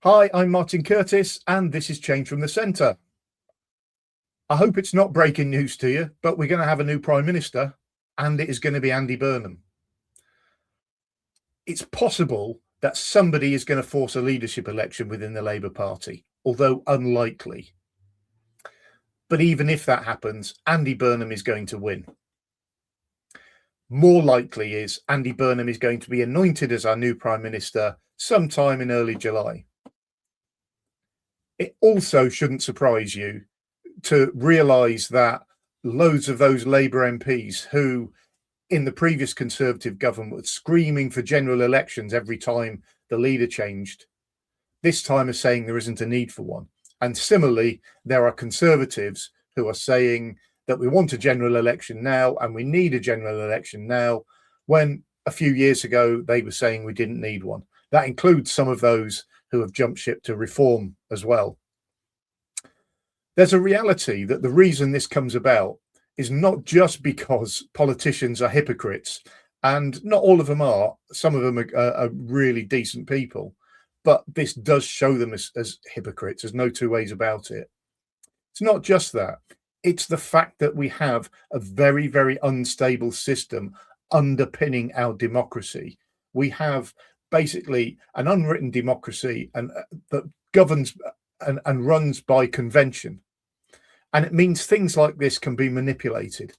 Hi, I'm Martin Curtis, and this is Change from the Centre. I hope it's not breaking news to you, but we're going to have a new Prime Minister, and it is going to be Andy Burnham. It's possible that somebody is going to force a leadership election within the Labour Party, although unlikely. But even if that happens, Andy Burnham is going to win. More likely is Andy Burnham is going to be anointed as our new Prime Minister sometime in early July. It also shouldn't surprise you to realise that loads of those Labour MPs who in the previous Conservative government were screaming for general elections every time the leader changed, this time are saying there isn't a need for one. And similarly, there are Conservatives who are saying that we want a general election now and we need a general election now, when a few years ago they were saying we didn't need one. That includes some of those who have jumped ship to reform as well. There's a reality that the reason this comes about is not just because politicians are hypocrites, and not all of them are. Some of them are really decent people, but this does show them as hypocrites. There's no two ways about it. It's not just that. It's the fact that we have a very, very unstable system underpinning our democracy. We have basically an unwritten democracy and that governs and runs by convention. And it means things like this can be manipulated.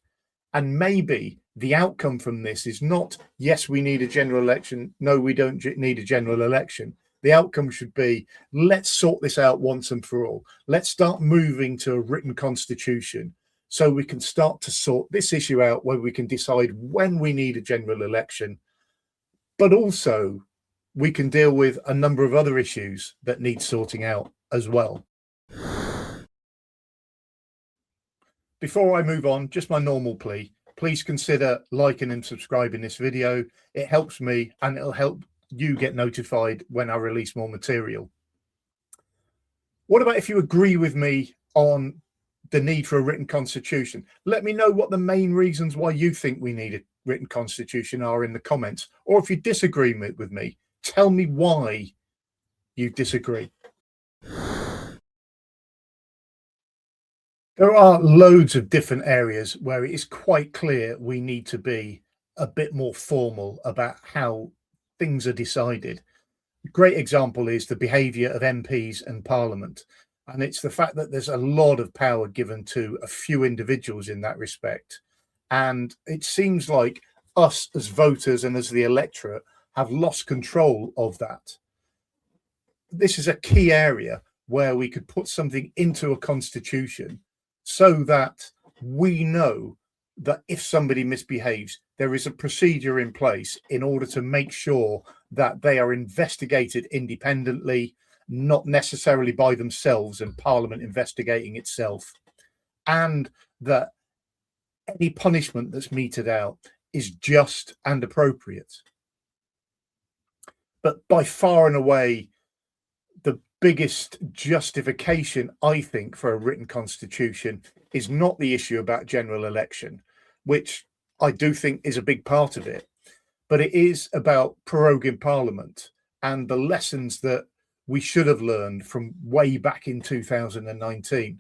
And maybe the outcome from this is not, yes, we need a general election. No, we don't need a general election. The outcome should be, let's sort this out once and for all. Let's start moving to a written constitution so we can start to sort this issue out, where we can decide when we need a general election, but also we can deal with a number of other issues that need sorting out as well. Before I move on, just my normal plea, please consider liking and subscribing this video. It helps me and it'll help you get notified when I release more material. What about if you agree with me on the need for a written constitution? Let me know what the main reasons why you think we need a written constitution are in the comments. Or if you disagree with me, tell me why you disagree. There are loads of different areas where it is quite clear we need to be a bit more formal about how things are decided. A great example is the behaviour of MPs and Parliament. And it's the fact that there's a lot of power given to a few individuals in that respect. And it seems like us as voters and as the electorate have lost control of that. This is a key area where we could put something into a constitution so that we know that if somebody misbehaves, there is a procedure in place in order to make sure that they are investigated independently, not necessarily by themselves and Parliament investigating itself, and that any punishment that's meted out is just and appropriate. But by far and away, the biggest justification, I think, for a written constitution is not the issue about general election, which I do think is a big part of it, but it is about proroguing Parliament and the lessons that we should have learned from way back in 2019.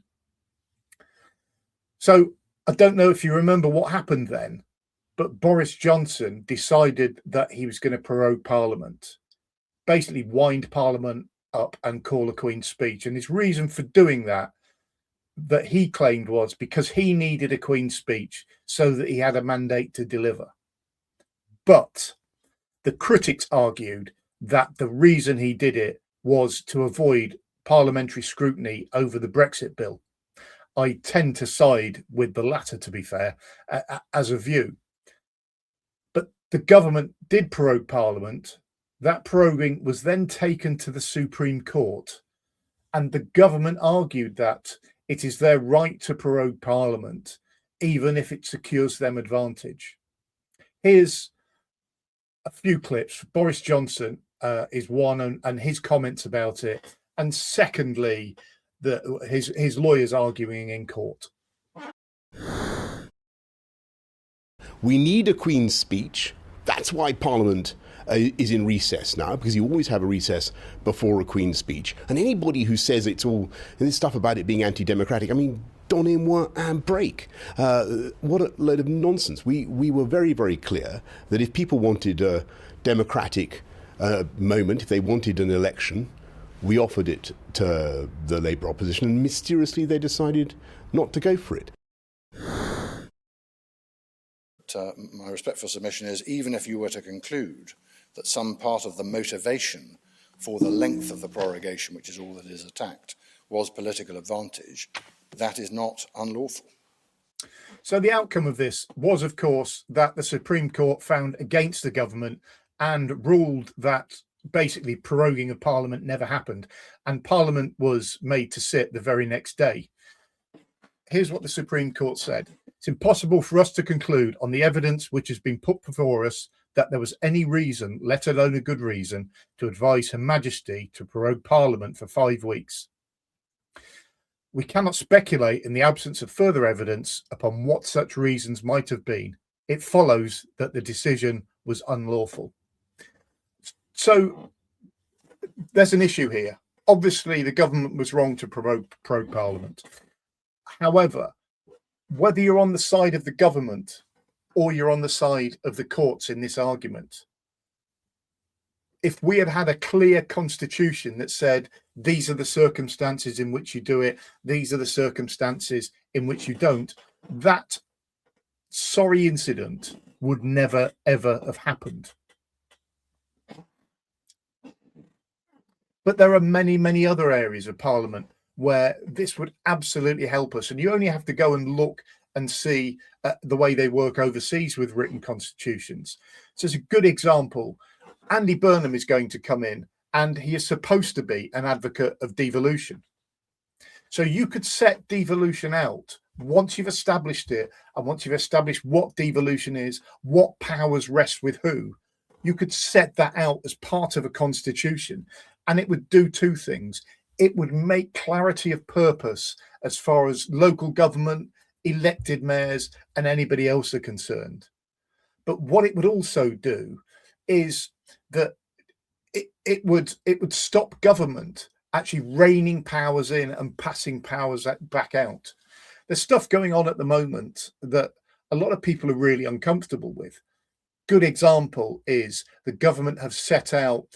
So I don't know if you remember what happened then, but Boris Johnson decided that he was going to prorogue Parliament, basically wind Parliament up and call a Queen's speech. And his reason for doing that he claimed was because he needed a Queen's speech so that he had a mandate to deliver. But the critics argued that the reason he did it was to avoid parliamentary scrutiny over the Brexit bill. I tend to side with the latter, to be fair, as a view. But the government did prorogue Parliament. That proroguing was then taken to the Supreme Court, and the government argued that it is their right to prorogue Parliament, even if it secures them advantage. Here's a few clips. Boris Johnson is one, and his comments about it, and secondly, his lawyers arguing in court. We need a Queen's speech. That's why Parliament is in recess now, because you always have a recess before a Queen's speech. And anybody who says it's all this stuff about it being anti-democratic, I mean, donnez-moi un break. What a load of nonsense. We were very, very clear that if people wanted a democratic moment, if they wanted an election, we offered it to the Labour opposition, and mysteriously they decided not to go for it. My respectful submission is, even if you were to conclude that some part of the motivation for the length of the prorogation, which is all that is attacked, was political advantage, that is not unlawful. So the outcome of this was, of course, that the Supreme Court found against the government and ruled that basically proroguing of Parliament never happened, and Parliament was made to sit the very next day. Here's what the Supreme Court said. It's impossible for us to conclude on the evidence which has been put before us that there was any reason, let alone a good reason, to advise Her Majesty to prorogue Parliament for 5 weeks. We cannot speculate in the absence of further evidence upon what such reasons might have been. It follows that the decision was unlawful. So there's an issue here. Obviously, the government was wrong to prorogue Parliament. However, whether you're on the side of the government or you're on the side of the courts in this argument, if we had had a clear constitution that said these are the circumstances in which you do it, these are the circumstances in which you don't, that sorry incident would never, ever have happened. But there are many, many other areas of Parliament where this would absolutely help us. And you only have to go and look and see the way they work overseas with written constitutions. So it's a good example. Andy Burnham is going to come in, and he is supposed to be an advocate of devolution. So you could set devolution out once you've established it, and once you've established what devolution is, what powers rest with who, you could set that out as part of a constitution. And it would do two things. It would make clarity of purpose as far as local government, elected mayors, and anybody else are concerned. But what it would also do is that it would stop government actually reining powers in and passing powers back out. There's stuff going on at the moment that a lot of people are really uncomfortable with. Good example is the government have set out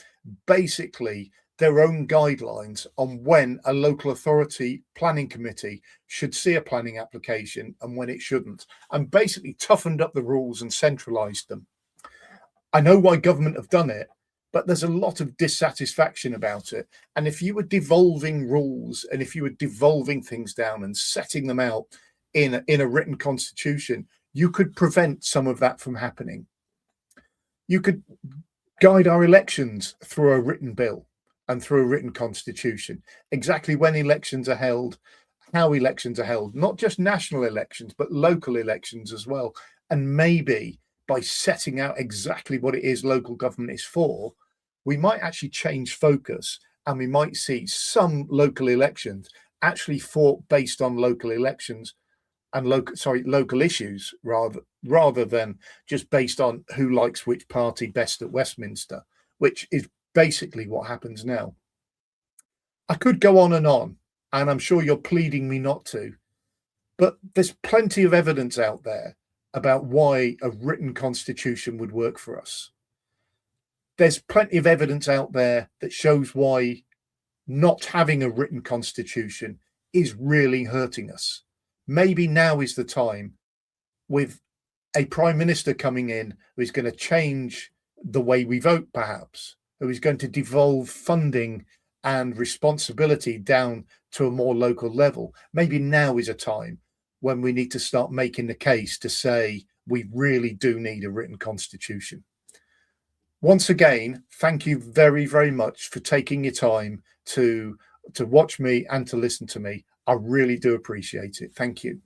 basically their own guidelines on when a local authority planning committee should see a planning application and when it shouldn't, and basically toughened up the rules and centralised them. I know why government have done it, but there's a lot of dissatisfaction about it. And if you were devolving rules and if you were devolving things down and setting them out in a written constitution, you could prevent some of that from happening. You could guide our elections through a written bill and through a written constitution, exactly when elections are held, how elections are held, not just national elections, but local elections as well. And maybe by setting out exactly what it is local government is for, we might actually change focus, and we might see some local elections actually fought based on local elections and local issues rather than just based on who likes which party best at Westminster, which is basically what happens now. I could go on, and I'm sure you're pleading me not to, but there's plenty of evidence out there about why a written constitution would work for us. There's plenty of evidence out there that shows why not having a written constitution is really hurting us. Maybe now is the time, with a prime minister coming in who is going to change the way we vote, perhaps, who is going to devolve funding and responsibility down to a more local level. Maybe now is a time when we need to start making the case to say we really do need a written constitution. Once again, thank you very, very much for taking your time to watch me and to listen to me. I really do appreciate it. Thank you.